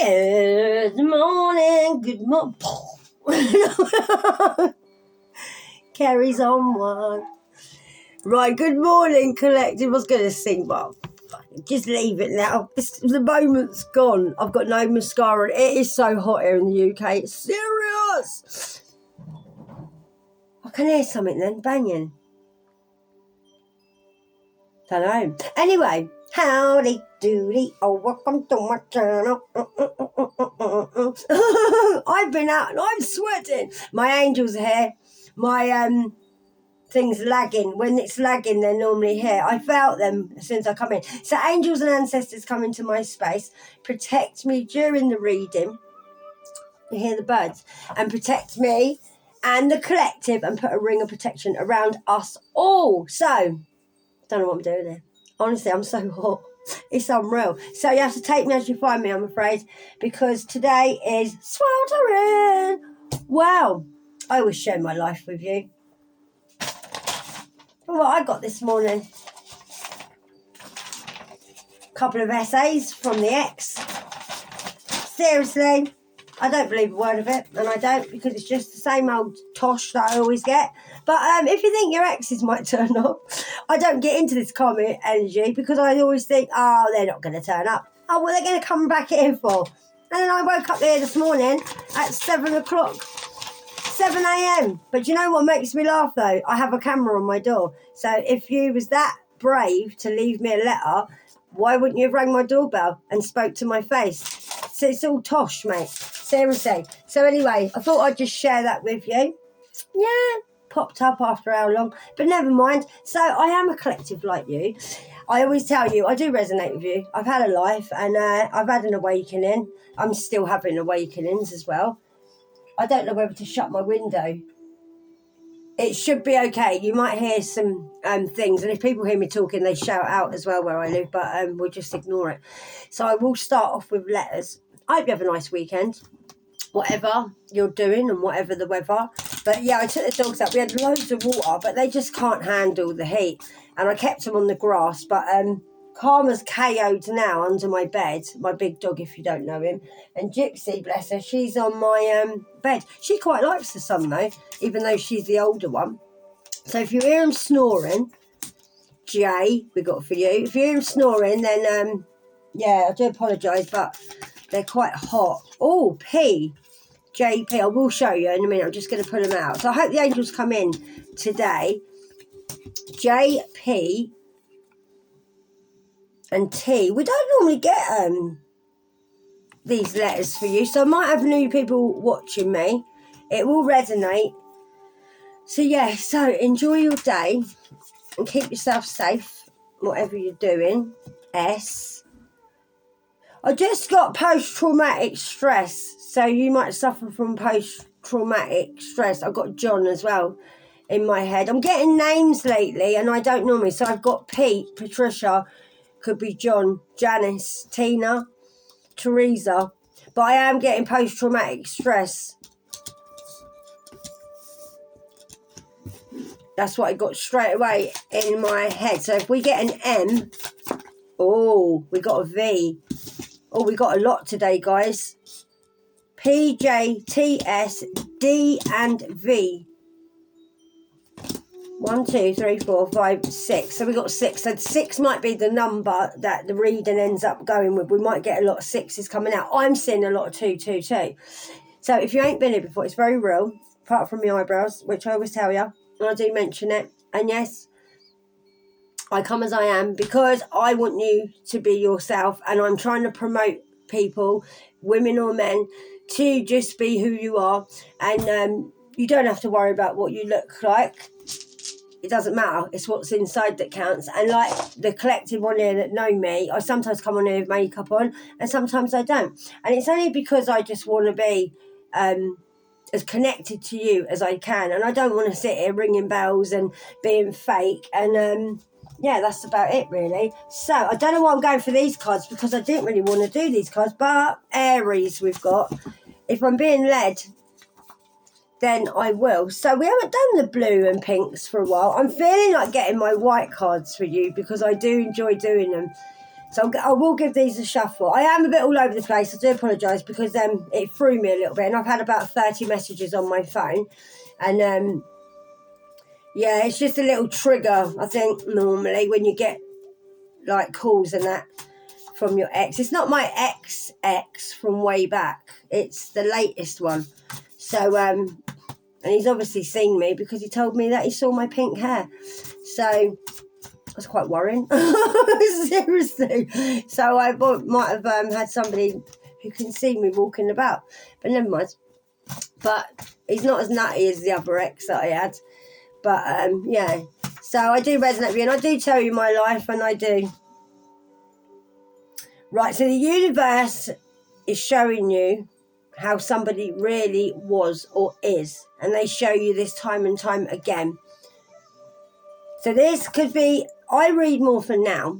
Good morning, good morning. Carries on one. Right, good morning, collective. I was going to sing, but just leave it now. The moment's gone. I've got no mascara. It is so hot here in the UK. It's serious. I can hear something then, banging. Don't know. Anyway, howdy doody. Oh, welcome to my channel. I've been out and I'm sweating. My angels are here. My thing's lagging. When it's lagging, they're normally here. I felt them as soon as I come in. So angels and ancestors come into my space, protect me during the reading. You hear the birds. And protect me and the collective and put a ring of protection around us all. So, don't know what I'm doing here. Honestly, I'm so hot. It's unreal. So you have to take me as you find me, I'm afraid, because today is sweltering. Wow. I always share my life with you. What I got this morning. A couple of essays from the ex. Seriously, I don't believe a word of it, and I don't, because it's just the same old tosh that I always get. But if you think your exes might turn up, I don't get into this comment energy because I always think, oh, they're not going to turn up. Oh, what are they going to come back here for? And then I woke up there this morning at 7 o'clock. 7 a.m. But you know what makes me laugh, though? I have a camera on my door. So if you was that brave to leave me a letter, why wouldn't you have rang my doorbell and spoke to my face? So it's all tosh, mate. Seriously. So anyway, I thought I'd just share that with you. Yeah, popped up after how long. But never mind. So I am a collective like you. I always tell you, I do resonate with you. I've had a life and I've had an awakening. I'm still having awakenings as well. I don't know whether to shut my window. It should be okay. You might hear some things, and if people hear me talking, they shout out as well where I live, but we'll just ignore it. So I will start off with letters. I hope you have a nice weekend, whatever you're doing and whatever the weather. But yeah, I took the dogs out. We had loads of water, but they just can't handle the heat. And I kept them on the grass, but Karma's KO'd now under my bed, my big dog, if you don't know him. And Gypsy, bless her, she's on my bed. She quite likes the sun, though, even though she's the older one. So if you hear him snoring, Jay, we got for you. If you hear him snoring, then, yeah, I do apologise, but they're quite hot. Oh, P. JP, I will show you in a minute. I'm just going to pull them out. So I hope the angels come in today. JP and T. We don't normally get these letters for you, so I might have new people watching me. It will resonate. So yeah, so enjoy your day and keep yourself safe, whatever you're doing. S. I just got post-traumatic stress, so you might suffer from post-traumatic stress. I've got John as well in my head. I'm getting names lately, and I don't normally. So I've got Pete, Patricia, could be John, Janice, Tina, Teresa. But I am getting post-traumatic stress. That's what I got straight away in my head. So if we get an M, oh, we got a V. Oh, we got a lot today, guys. P, J, T, S, D, and V. 1, 2, 3, 4, 5, 6. So we got 6. So 6 might be the number that the reading ends up going with. We might get a lot of 6s coming out. I'm seeing a lot of 2, 2, 2. So if you ain't been here before, it's very real. Apart from my eyebrows, which I always tell you. And I do mention it. And yes, I come as I am because I want you to be yourself. And I'm trying to promote people, women or men, to just be who you are. And you don't have to worry about what you look like. It doesn't matter. It's what's inside that counts. And like the collective on here that know me, I sometimes come on here with makeup on and sometimes I don't. And it's only because I just want to be as connected to you as I can. And I don't want to sit here ringing bells and being fake. And yeah, that's about it really. So I don't know why I'm going for these cards because I didn't really want to do these cards. But Aries we've got. If I'm being led, then I will. So we haven't done the blue and pinks for a while. I'm feeling like getting my white cards for you because I do enjoy doing them. So I will give these a shuffle. I am a bit all over the place. I do apologise because it threw me a little bit, and I've had about 30 messages on my phone, and yeah, it's just a little trigger. I think normally when you get like calls and that from your ex, it's not my ex from way back. It's the latest one. So and he's obviously seen me because he told me that he saw my pink hair. So that's quite worrying. Seriously. So I might have had somebody who can see me walking about. But never mind. But he's not as nutty as the other ex that I had. But yeah. So I do resonate with you. And I do tell you my life. And I do. Right. So the universe is showing you how somebody really was or is. And they show you this time and time again. So this could be, I read more for now,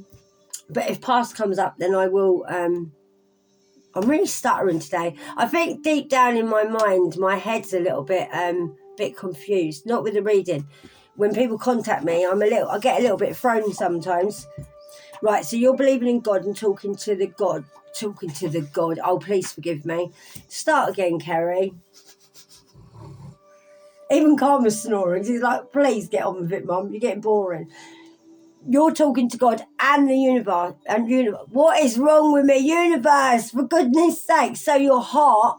but if past comes up, then I will, I'm really stuttering today. I think deep down in my mind, my head's a little bit confused, not with the reading. When people contact me, I get a little bit thrown sometimes. Right, so you're believing in God and talking to the God. Oh, please forgive me. Start again, Kerry. Even Karma's snoring. He's like, please get on with it, Mum. You're getting boring. You're talking to God and the universe. What is wrong with me, universe? For goodness sake. So your heart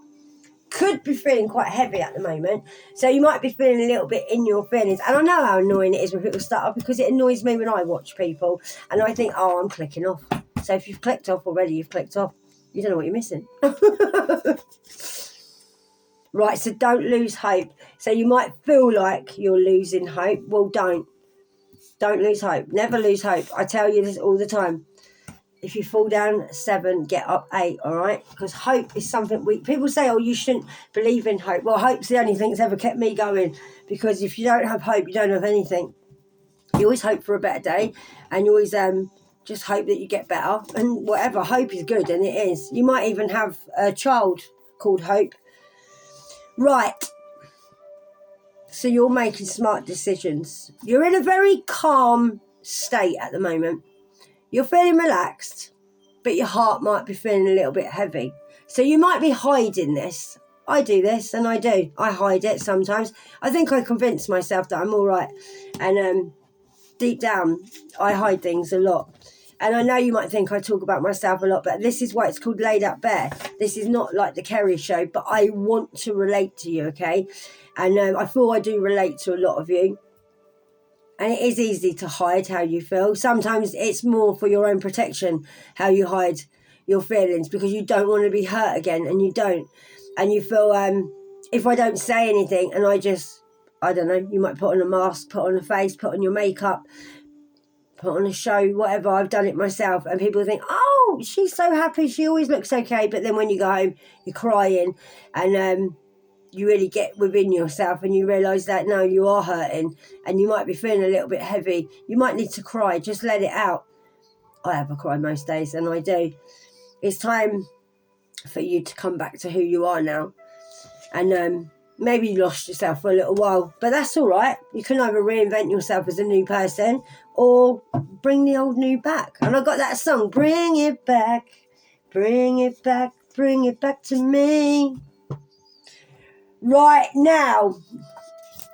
could be feeling quite heavy at the moment. So you might be feeling a little bit in your feelings. And I know how annoying it is when people start up because it annoys me when I watch people. And I think, oh, I'm clicking off. So if you've clicked off already, you've clicked off. You don't know what you're missing. Right, so don't lose hope. So you might feel like you're losing hope. Well, don't. Don't lose hope. Never lose hope. I tell you this all the time. If you fall down 7, get up 8, all right? Because hope is something people say, oh, you shouldn't believe in hope. Well, hope's the only thing that's ever kept me going. Because if you don't have hope, you don't have anything. You always hope for a better day. And you always just hope that you get better. And whatever, hope is good, and it is. You might even have a child called Hope. Right. So you're making smart decisions. You're in a very calm state at the moment. You're feeling relaxed, but your heart might be feeling a little bit heavy. So you might be hiding this. I do this, and I do. I hide it sometimes. I think I convince myself that I'm all right. And deep down, I hide things a lot. And I know you might think I talk about myself a lot, but this is why it's called Laid Up Bare. This is not like the Kerry show, but I want to relate to you, okay? And I feel I do relate to a lot of you. And it is easy to hide how you feel. Sometimes it's more for your own protection, how you hide your feelings, because you don't want to be hurt again, and you don't. And you feel, if I don't say anything and I don't know, you might put on a mask, put on a face, put on your makeup, put on a show, whatever. I've done it myself, and people think, oh, she's so happy, she always looks okay. But then when you go home, you're crying, and you really get within yourself and you realise that, no, you are hurting, and you might be feeling a little bit heavy. You might need to cry. Just let it out. I have a cry most days, and I do. It's time for you to come back to who you are now. And maybe you lost yourself for a little while, but that's all right. You can either reinvent yourself as a new person or bring the old new back. And I got that song, bring it back, bring it back, bring it back to me. Right now,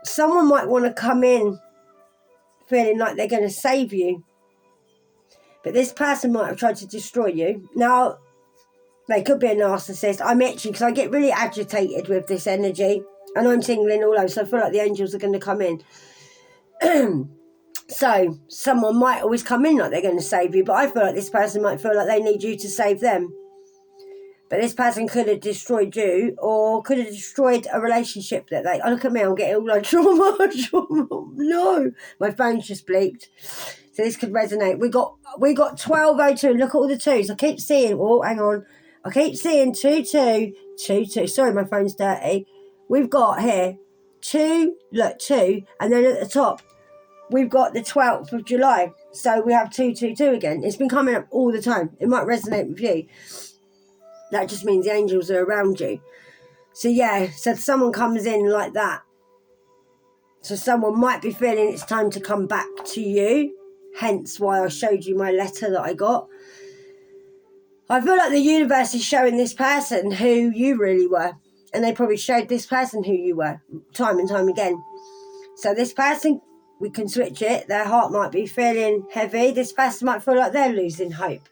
someone might want to come in feeling like they're going to save you, but this person might have tried to destroy you. Now, they could be a narcissist. I'm itchy because I get really agitated with this energy, and I'm tingling all over, so I feel like the angels are going to come in. So someone might always come in like they're going to save you, but I feel like this person might feel like they need you to save them. But this person could have destroyed you, or could have destroyed a relationship that they... Oh, look at me, I'm getting all like trauma. No, my phone's just bleeped. So this could resonate. We got 1202. Look at all the 2s. I keep seeing... Oh, hang on. I keep seeing 2222. Sorry, my phone's dirty. We've got here 2, look, 2. And then at the top, we've got the 12th of July. So we have 222 again. It's been coming up all the time. It might resonate with you. That just means the angels are around you. So yeah, so someone comes in like that. So someone might be feeling it's time to come back to you. Hence why I showed you my letter that I got. I feel like the universe is showing this person who you really were. And they probably showed this person who you were time and time again. So this person, we can switch it. Their heart might be feeling heavy. This person might feel like they're losing hope.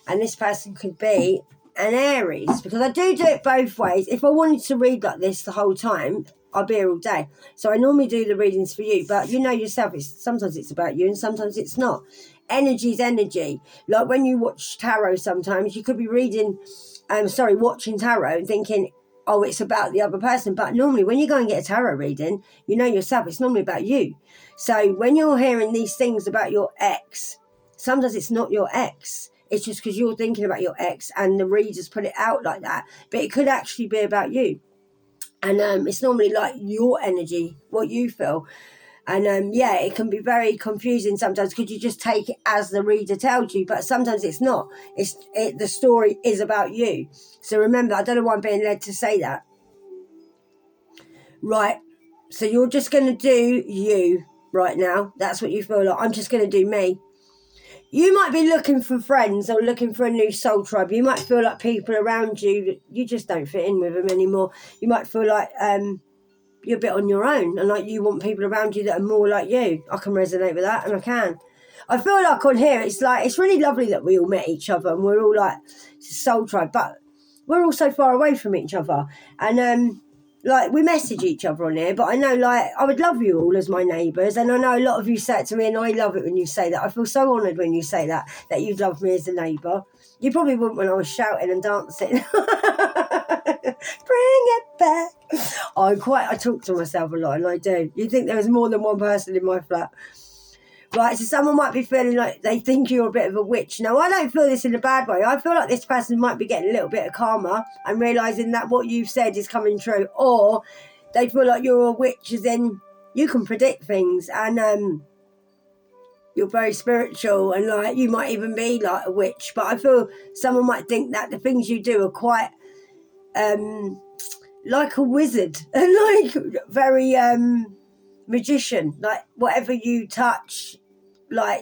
And this person could be an Aries. Because I do it both ways. If I wanted to read like this the whole time, I'd be here all day. So I normally do the readings for you. But you know yourself, sometimes it's about you and sometimes it's not. Energy is energy. Like when you watch tarot sometimes, you could be watching tarot and thinking, oh, it's about the other person. But normally when you go and get a tarot reading, you know yourself, it's normally about you. So when you're hearing these things about your ex, sometimes it's not your ex. It's just because you're thinking about your ex and the readers put it out like that. But it could actually be about you. And it's normally like your energy, what you feel. And it can be very confusing sometimes because you just take it as the reader tells you, but sometimes it's not. The story is about you. So remember, I don't know why I'm being led to say that. Right, so you're just going to do you right now. That's what you feel like. I'm just going to do me. You might be looking for friends or looking for a new soul tribe. You might feel like people around you, you just don't fit in with them anymore. You might feel like you're a bit on your own and like you want people around you that are more like you. I can resonate with that, and I can. I feel like on here it's really lovely that we all met each other and we're all like soul tribe, but we're all so far away from each other. And we message each other on here, but I know I would love you all as my neighbours, and I know a lot of you say it to me and I love it when you say that. I feel so honoured when you say that you'd love me as a neighbour. You probably wouldn't when I was shouting and dancing. Bring it back. I talk to myself a lot, and I do. You'd think there was more than one person in my flat. Right, so someone might be feeling like they think you're a bit of a witch. Now, I don't feel this in a bad way. I feel like this person might be getting a little bit of karma and realising that what you've said is coming true. Or they feel like you're a witch, as in you can predict things and you're very spiritual and you might even be like a witch. But I feel someone might think that the things you do are quite like a wizard and very magician. Like whatever you touch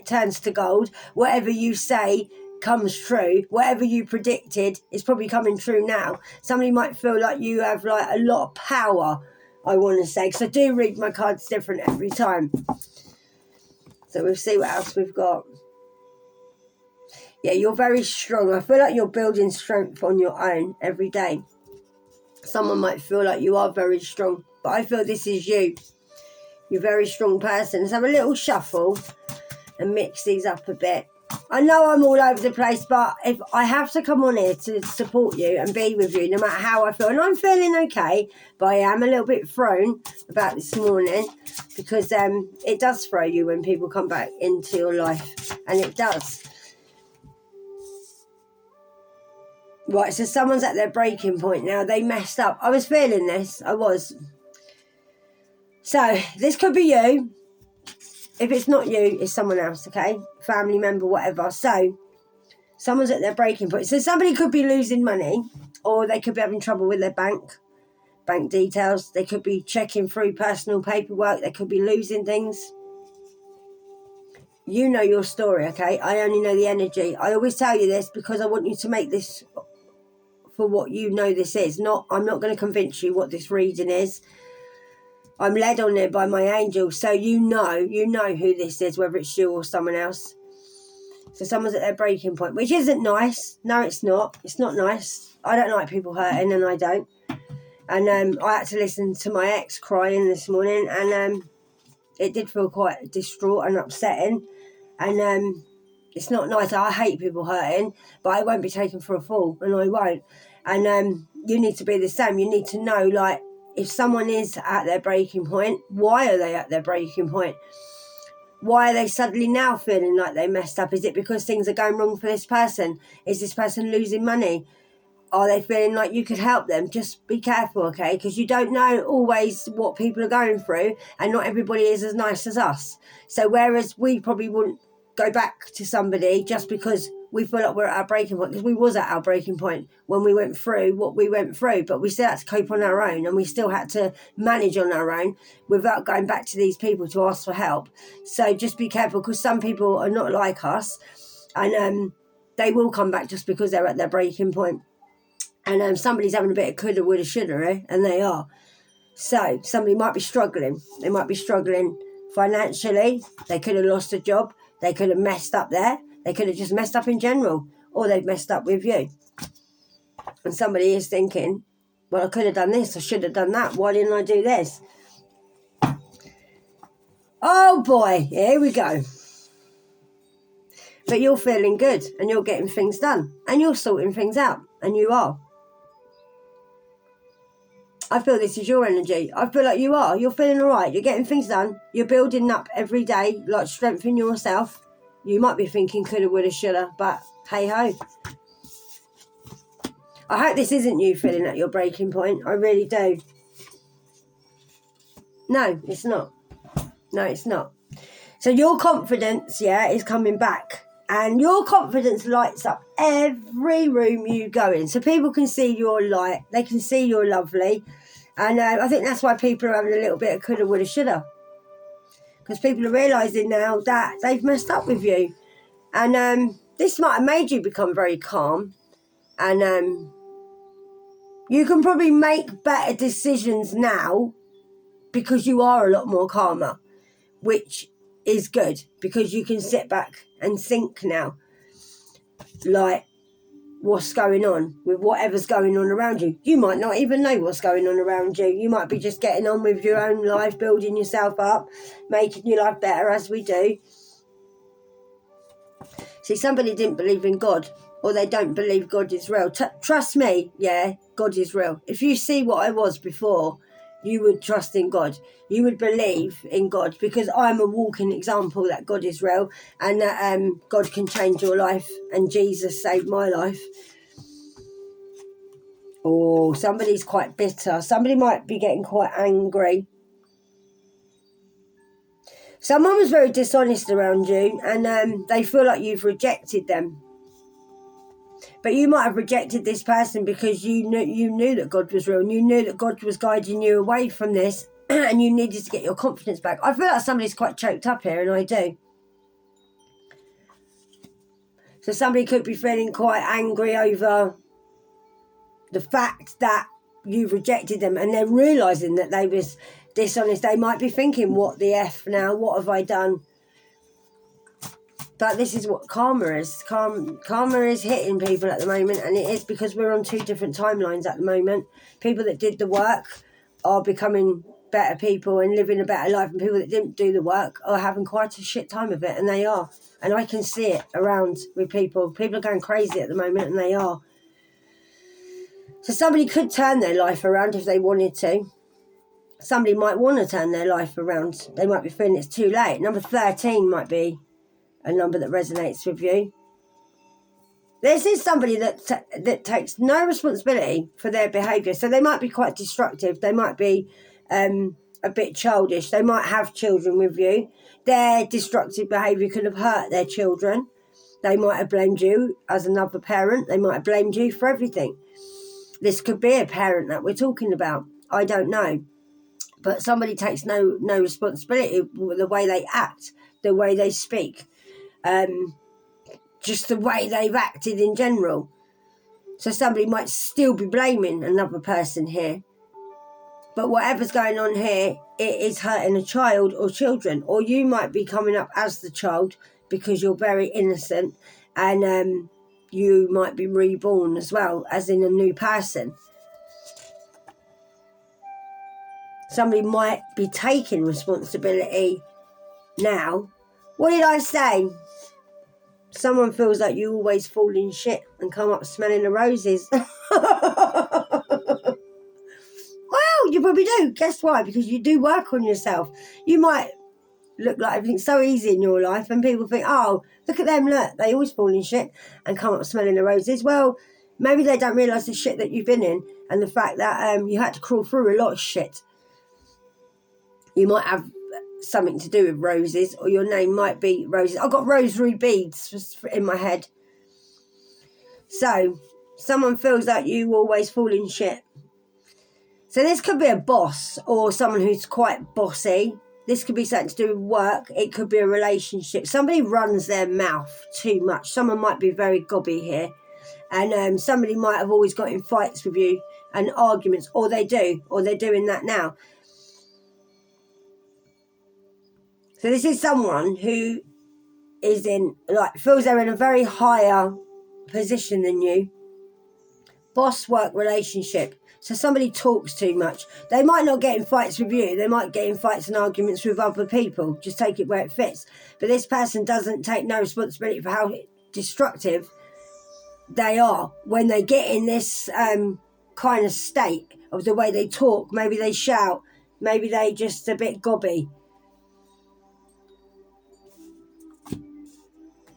turns to gold. Whatever you say comes true. Whatever you predicted is probably coming true now. Somebody might feel like you have a lot of power, I want to say, because I do read my cards different every time. So we'll see what else we've got. Yeah, you're very strong. I feel like you're building strength on your own every day. Someone might feel like you are very strong, but I feel this is you. You're a very strong person. Let's have a little shuffle and mix these up a bit. I know I'm all over the place, but if I have to come on here to support you and be with you no matter how I feel, and I'm feeling okay, but I am a little bit thrown about this morning because it does throw you when people come back into your life, and it does. Right, so someone's at their breaking point now. They messed up. I was feeling this. I was. So this could be you. If it's not you, it's someone else, okay? Family member, whatever. So someone's at their breaking point. So somebody could be losing money, or they could be having trouble with their bank details. They could be checking through personal paperwork. They could be losing things. You know your story, okay? I only know the energy. I always tell you this because I want you to make this for what you know this is. I'm not going to convince you what this reading is. I'm led on it by my angels, so you know who this is, whether it's you or someone else. So someone's at their breaking point, which isn't nice. No, it's not. It's not nice. I don't like people hurting, and I don't. And I had to listen to my ex crying this morning, and it did feel quite distraught and upsetting. And it's not nice. I hate people hurting, but I won't be taken for a fool, and I won't. And you need to be the same. You need to know, if someone is at their breaking point, why are they at their breaking point? Why are they suddenly now feeling like they messed up? Is it because things are going wrong for this person? Is this person losing money? Are they feeling like you could help them? Just be careful, okay? Because you don't know always what people are going through, and not everybody is as nice as us. So whereas we probably wouldn't go back to somebody just because we feel like we're at our breaking point, because we was at our breaking point when we went through what we went through, but we still had to cope on our own, and we still had to manage on our own without going back to these people to ask for help. So just be careful, because some people are not like us, and they will come back just because they're at their breaking point. And somebody's having a bit of coulda, woulda, shoulda, eh? And they are. So somebody might be struggling. They might be struggling financially. They could have lost a job. They could have messed up there. They could have just messed up in general. Or they've messed up with you. And somebody is thinking, well, I could have done this. I should have done that. Why didn't I do this? Oh, boy. Here we go. But you're feeling good. And you're getting things done. And you're sorting things out. And you are. I feel this is your energy. I feel like you are. You're feeling all right. You're getting things done. You're building up every day, like strengthening yourself. You might be thinking coulda, woulda, shoulda, but hey ho. I hope this isn't you feeling at your breaking point. I really do. No, it's not. No, it's not. So your confidence, yeah, is coming back. And your confidence lights up every room you go in. So people can see your light. They can see you're lovely. And I think that's why people are having a little bit of coulda, woulda, shoulda. Because people are realising now that they've messed up with you. And this might have made you become very calm. And you can probably make better decisions now because you are a lot more calmer, which is good because you can sit back and think now, like, what's going on with whatever's going on around you. You might not even know what's going on around you. You might be just getting on with your own life, building yourself up, making your life better as we do. See, somebody didn't believe in God, or they don't believe God is real. Trust me, yeah, God is real. If you see what I was before, you would trust in God. You would believe in God, because I'm a walking example that God is real and that God can change your life, and Jesus saved my life. Oh, somebody's quite bitter. Somebody might be getting quite angry. Someone was very dishonest around you, and they feel like you've rejected them. But you might have rejected this person because you knew that God was real, and you knew that God was guiding you away from this, and you needed to get your confidence back. I feel like somebody's quite choked up here, and I do. So somebody could be feeling quite angry over the fact that you've rejected them, and they're realising that they was dishonest. They might be thinking, what the F now? What have I done? But this is what karma is. Karma is hitting people at the moment, and it is because we're on two different timelines at the moment. People that did the work are becoming better people and living a better life, and people that didn't do the work are having quite a shit time of it, and they are. And I can see it around with people. People are going crazy at the moment, and they are. So somebody could turn their life around if they wanted to. Somebody might want to turn their life around. They might be feeling it's too late. Number 13 might be a number that resonates with you. This is somebody that takes no responsibility for their behaviour. So they might be quite destructive. They might be a bit childish. They might have children with you. Their destructive behaviour could have hurt their children. They might have blamed you as another parent. They might have blamed you for everything. This could be a parent that we're talking about. I don't know. But somebody takes no responsibility for the way they act, the way they speak. Just the way they've acted in general. So somebody might still be blaming another person here. But whatever's going on here, it is hurting a child or children. Or you might be coming up as the child because you're very innocent, and you might be reborn as well, as in a new person. Somebody might be taking responsibility now. What did I say? Someone feels like you always fall in shit and come up smelling the roses. Well, you probably do. Guess why? Because you do work on yourself. You might look like everything's so easy in your life, and people think, oh, look at them, look, they always fall in shit and come up smelling the roses. Well, maybe they don't realise the shit that you've been in, and the fact that you had to crawl through a lot of shit. You might have something to do with roses, or your name might be Roses. I've got rosary beads in my head. So someone feels like you always fall in shit. So this could be a boss, or someone who's quite bossy, This could be something to do with work. It could be a relationship. Somebody runs their mouth too much. Someone might be very gobby here. And somebody might have always got in fights with you and arguments. Or they do. Or they're doing that now. So this is someone who is in, like, feels they're in a very higher position than you. Boss work relationship. So somebody talks too much. They might not get in fights with you. They might get in fights and arguments with other people. Just take it where it fits. But this person doesn't take no responsibility for how destructive they are when they get in this kind of state of the way they talk. Maybe they shout. Maybe they just a bit gobby.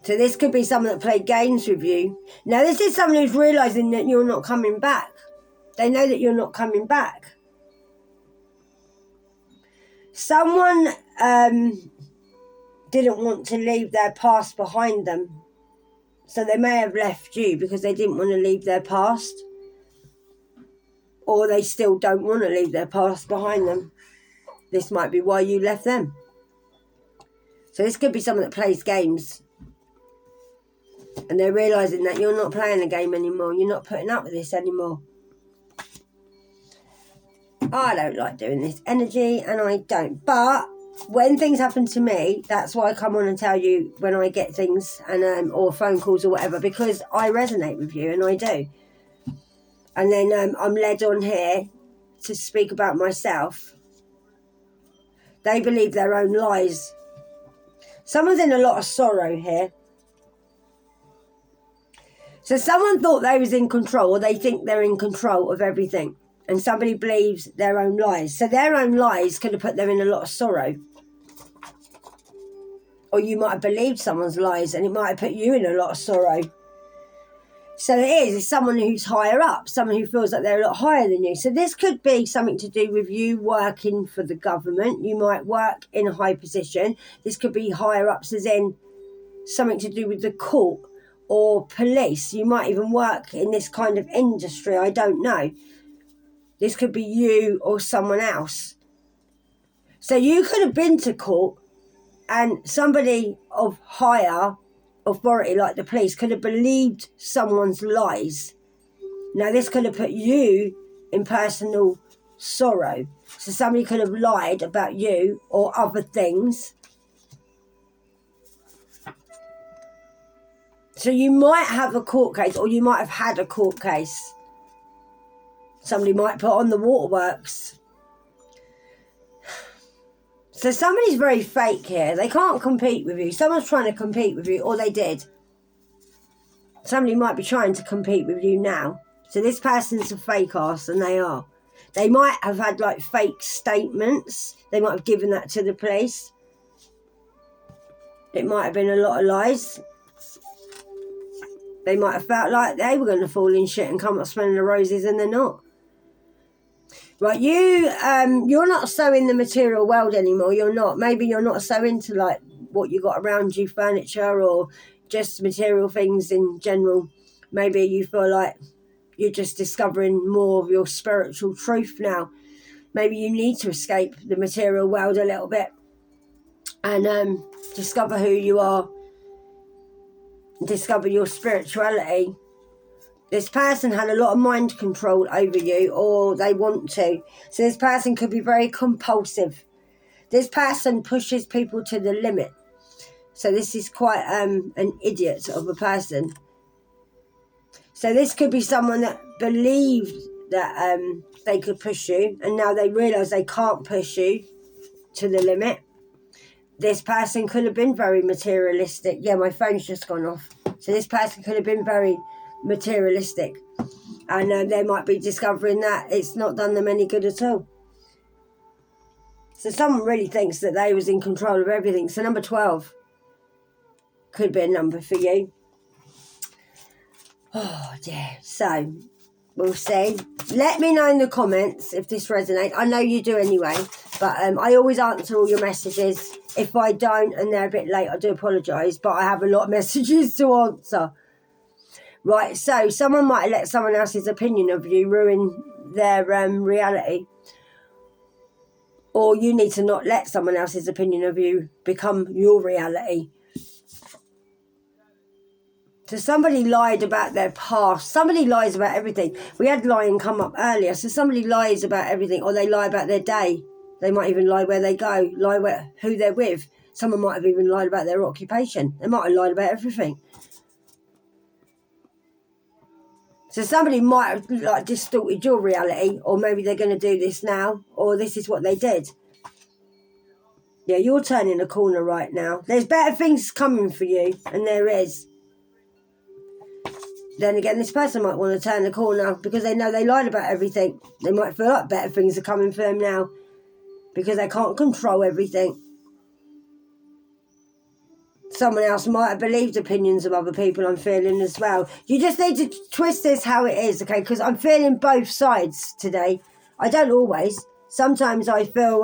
So this could be someone that played games with you. Now this is someone who's realising that you're not coming back. They know that you're not coming back. Someone didn't want to leave their past behind them. So they may have left you because they didn't want to leave their past. Or they still don't want to leave their past behind them. This might be why you left them. So this could be someone that plays games. And they're realising that you're not playing the game anymore. You're not putting up with this anymore. I don't like doing this energy, and I don't. But when things happen to me, that's why I come on and tell you when I get things, and or phone calls or whatever, because I resonate with you, and I do. And then I'm led on here to speak about myself. They believe their own lies. Someone's in a lot of sorrow here. So someone thought they was in control, or they think they're in control of everything. And somebody believes their own lies. So their own lies could have put them in a lot of sorrow. Or you might have believed someone's lies and it might have put you in a lot of sorrow. So it's someone who's higher up, someone who feels like they're a lot higher than you. So this could be something to do with you working for the government. You might work in a high position. This could be higher ups, as in something to do with the court or police. You might even work in this kind of industry. I don't know. This could be you or someone else. So you could have been to court and somebody of higher authority, like the police, could have believed someone's lies. Now, this could have put you in personal sorrow. So somebody could have lied about you or other things. So you might have a court case, or you might have had a court case. Somebody might put on the waterworks. So somebody's very fake here. They can't compete with you. Someone's trying to compete with you, or they did. Somebody might be trying to compete with you now. So this person's a fake ass, and they are. They might have had like fake statements. They might have given that to the police. It might have been a lot of lies. They might have felt like they were going to fall in shit and come up smelling the roses, and they're not. Right, you're not so in the material world anymore. You're not. Maybe you're not so into like what you got around you, furniture or just material things in general. Maybe you feel like you're just discovering more of your spiritual truth now. Maybe you need to escape the material world a little bit and discover who you are, discover your spirituality. This person had a lot of mind control over you, or they want to. So this person could be very compulsive. This person pushes people to the limit. So this is quite an idiot of a person. So this could be someone that believed that they could push you, and now they realise they can't push you to the limit. This person could have been very materialistic. Yeah, my phone's just gone off. So this person could have been very materialistic, and they might be discovering that it's not done them any good at all. So someone really thinks that they was in control of everything. So number 12 could be a number for you. Oh dear. So we'll see. Let me know in the comments if this resonates. I know you do anyway, but I always answer all your messages. If I don't and they're a bit late, I do apologise, but I have a lot of messages to answer. Right, so someone might let someone else's opinion of you ruin their reality. Or you need to not let someone else's opinion of you become your reality. So somebody lied about their past. Somebody lies about everything. We had lying come up earlier. So somebody lies about everything, or they lie about their day. They might even lie where they go, lie who they're with. Someone might have even lied about their occupation. They might have lied about everything. So somebody might have like distorted your reality, or maybe they're going to do this now, or this is what they did. Yeah, you're turning a corner right now. There's better things coming for you, and there is. Then again, this person might want to turn the corner because they know they lied about everything. They might feel like better things are coming for them now because they can't control everything. Someone else might have believed opinions of other people, I'm feeling as well. You just need to twist this how it is, okay? Because I'm feeling both sides today. I don't always. Sometimes I feel,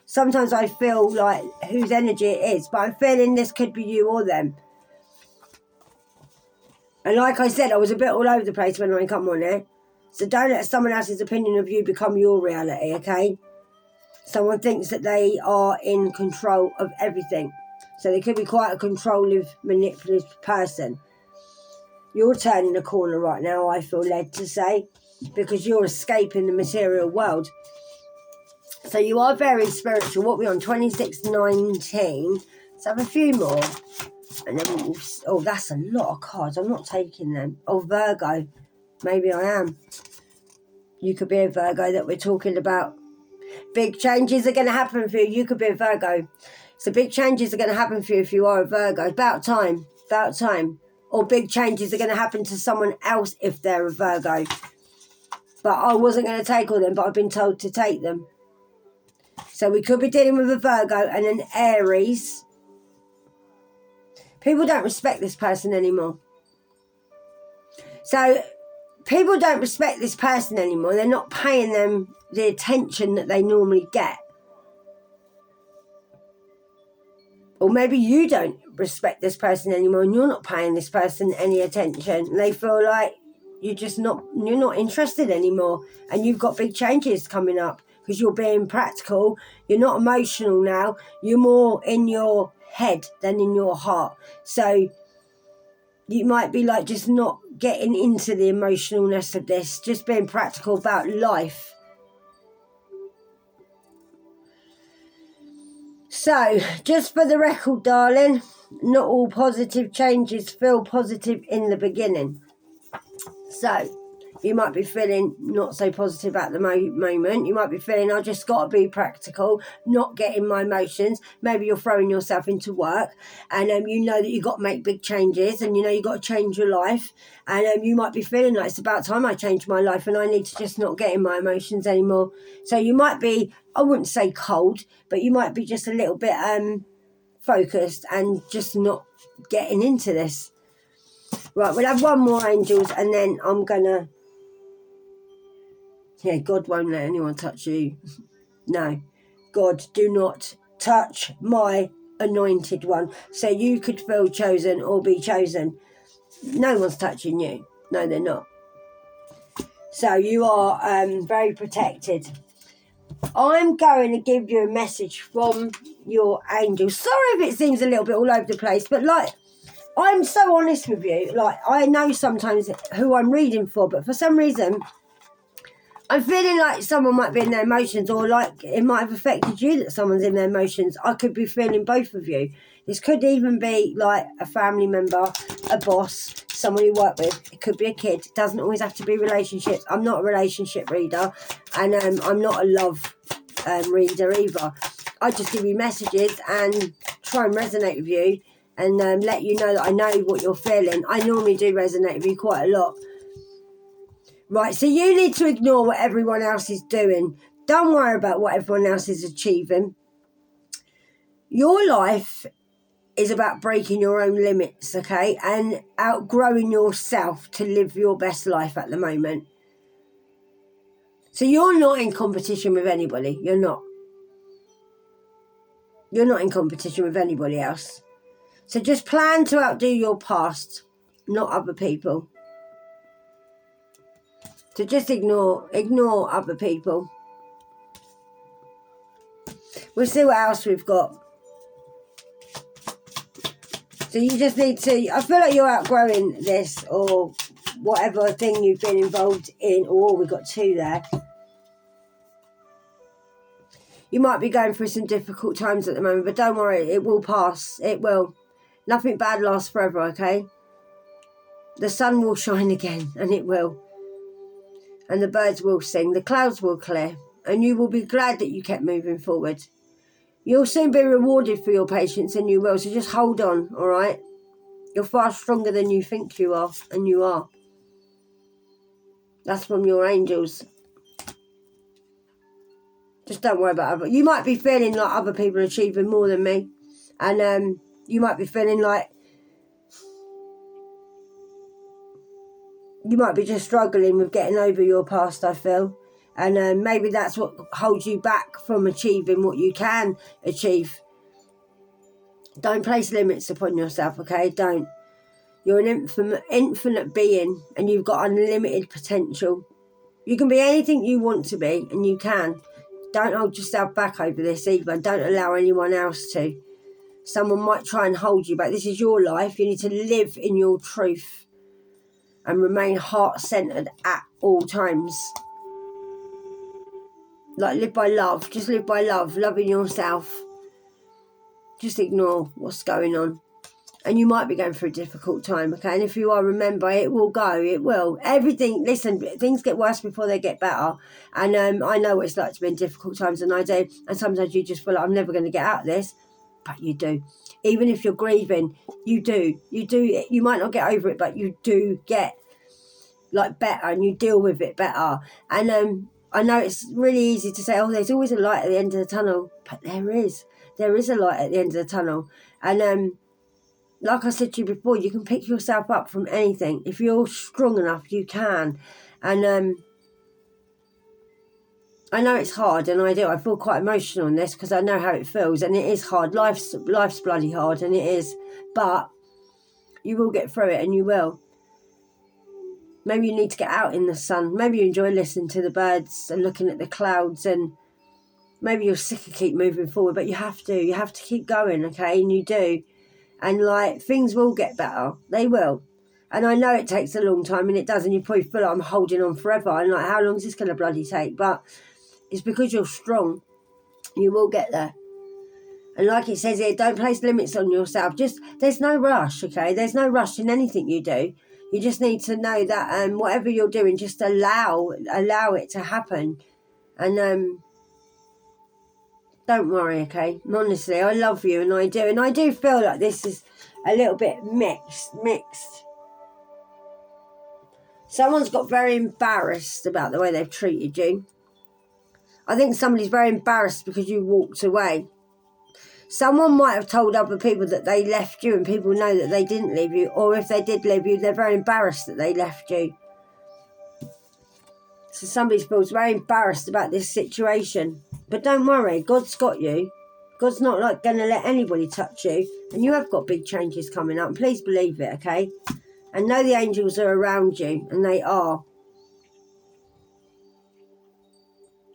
sometimes I feel like whose energy it is. But I'm feeling this could be you or them. And like I said, I was a bit all over the place when I come on it. So don't let someone else's opinion of you become your reality, okay? Someone thinks that they are in control of everything. So they could be quite a controlling, manipulative person. You're turning a corner right now, I feel led to say, because you're escaping the material world. So you are very spiritual. What are we on? 2619. Let's have a few more. And then oh, that's a lot of cards. I'm not taking them. Oh, Virgo. Maybe I am. You could be a Virgo that we're talking about. Big changes are going to happen for you. You could be a Virgo. So big changes are going to happen for you if you are a Virgo. About time. About time. Or big changes are going to happen to someone else if they're a Virgo. But I wasn't going to take all them, but I've been told to take them. So we could be dealing with a Virgo and an Aries. People don't respect this person anymore. So people don't respect this person anymore. They're not paying them the attention that they normally get. Or maybe you don't respect this person anymore and you're not paying this person any attention. They feel like you're not interested anymore. And you've got big changes coming up because you're being practical. You're not emotional now. You're more in your head than in your heart. So you might be like just not getting into the emotionalness of this, just being practical about life. So, just for the record, darling, not all positive changes feel positive in the beginning. So, you might be feeling not so positive at the moment. You might be feeling, I just got to be practical, not getting my emotions. Maybe you're throwing yourself into work and you know that you've got to make big changes and you know you've got to change your life. And you might be feeling like it's about time I change my life and I need to just not get in my emotions anymore. So you might be, I wouldn't say cold, but you might be just a little bit focused and just not getting into this. Right, we'll have one more, angels, and then I'm going to... Yeah, God won't let anyone touch you. No. God, do not touch my anointed one. So you could feel chosen or be chosen. No one's touching you. No, they're not. So you are very protected. I'm going to give you a message from your angels. Sorry if it seems a little bit all over the place, but like, I'm so honest with you. Like, I know sometimes who I'm reading for, but for some reason... I'm feeling like someone might be in their emotions, or like it might have affected you that someone's in their emotions. I could be feeling both of you. This could even be like a family member, a boss, someone you work with. It could be a kid. It doesn't always have to be relationships. I'm not a relationship reader, and I'm not a love reader either. I just give you messages and try and resonate with you and let you know that I know what you're feeling. I normally do resonate with you quite a lot. Right, so you need to ignore what everyone else is doing. Don't worry about what everyone else is achieving. Your life is about breaking your own limits, okay? And outgrowing yourself to live your best life at the moment. So you're not in competition with anybody. You're not. You're not in competition with anybody else. So just plan to outdo your past, not other people. So just ignore other people. We'll see what else we've got. So you just need to, I feel like you're outgrowing this or whatever thing you've been involved in. Oh, we've got 2 there. You might be going through some difficult times at the moment, but don't worry, it will pass. It will. Nothing bad lasts forever, okay? The sun will shine again, and it will. And the birds will sing, the clouds will clear, and you will be glad that you kept moving forward. You'll soon be rewarded for your patience, and you will, so just hold on, all right? You're far stronger than you think you are, and you are. That's from your angels. Just don't worry about other. You might be feeling like other people are achieving more than me. And you might be feeling like you might be just struggling with getting over your past, I feel. And maybe that's what holds you back from achieving what you can achieve. Don't place limits upon yourself, okay? Don't. You're an infinite being, and you've got unlimited potential. You can be anything you want to be, and you can. Don't hold yourself back over this either. Don't allow anyone else to. Someone might try and hold you back. This is your life. You need to live in your truth and remain heart-centered at all times. Like, live by love. Just live by love. Loving yourself. Just ignore what's going on. And you might be going through a difficult time, okay? And if you are, remember, it will go. It will. Everything, listen, things get worse before they get better. And I know what it's like to be in difficult times, and I do. And sometimes you just feel like, I'm never going to get out of this. But you do. Even if you're grieving, you do. You do. You might not get over it, but you do get, like, better, and you deal with it better. And I know it's really easy to say, oh, there's always a light at the end of the tunnel. But there is. There is a light at the end of the tunnel. And like I said to you before, you can pick yourself up from anything. If you're strong enough, you can. And I know it's hard, and I do. I feel quite emotional on this because I know how it feels, and it is hard. Life's bloody hard, and it is. But you will get through it, and you will. Maybe you need to get out in the sun. Maybe you enjoy listening to the birds and looking at the clouds, and maybe you're sick of keep moving forward, but you have to. You have to keep going, okay? And you do. And, like, things will get better. They will. And I know it takes a long time, and it does, and you probably feel like I'm holding on forever. And, like, how long is this going to bloody take? But it's because you're strong. You will get there. And like it says here, don't place limits on yourself. There's no rush, okay? There's no rush in anything you do. You just need to know that whatever you're doing, just allow it to happen. And don't worry, okay? Honestly, I love you, and I do. And I do feel like this is a little bit mixed. Someone's got very embarrassed about the way they've treated you. I think somebody's very embarrassed because you walked away. Someone might have told other people that they left you, and people know that they didn't leave you. Or if they did leave you, they're very embarrassed that they left you. So somebody feels very embarrassed about this situation. But don't worry, God's got you. God's not like going to let anybody touch you. And you have got big changes coming up. Please believe it, okay? And know the angels are around you. And they are.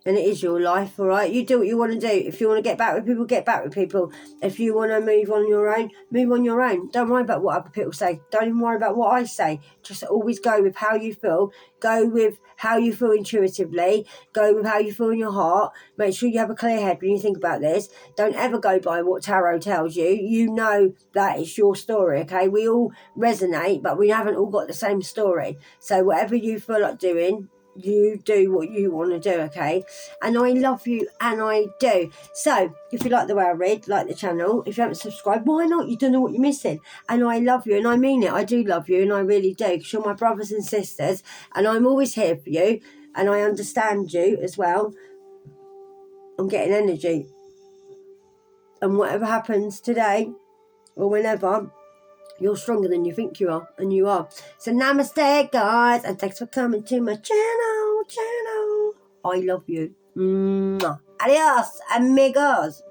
And it is your life, all right? You do what you want to do. If you want to get back with people, get back with people. If you want to move on your own, move on your own. Don't worry about what other people say. Don't even worry about what I say. Just always go with how you feel. Go with how you feel intuitively. Go with how you feel in your heart. Make sure you have a clear head when you think about this. Don't ever go by what tarot tells you. You know that it's your story, okay? We all resonate, but we haven't all got the same story. So whatever you feel like doing, you do what you want to do, okay? And I love you, and I do. So if you like the way I read, like the channel. If you haven't subscribed, why not? You don't know what you're missing. And I love you, and I mean it. I do love you, and I really do, because you're my brothers and sisters, and I'm always here for you, and I understand you as well. I'm getting energy, and whatever happens today or whenever, you're stronger than you think you are, and you are. So namaste, guys, and thanks for coming to my channel. I love you. Adios, amigos.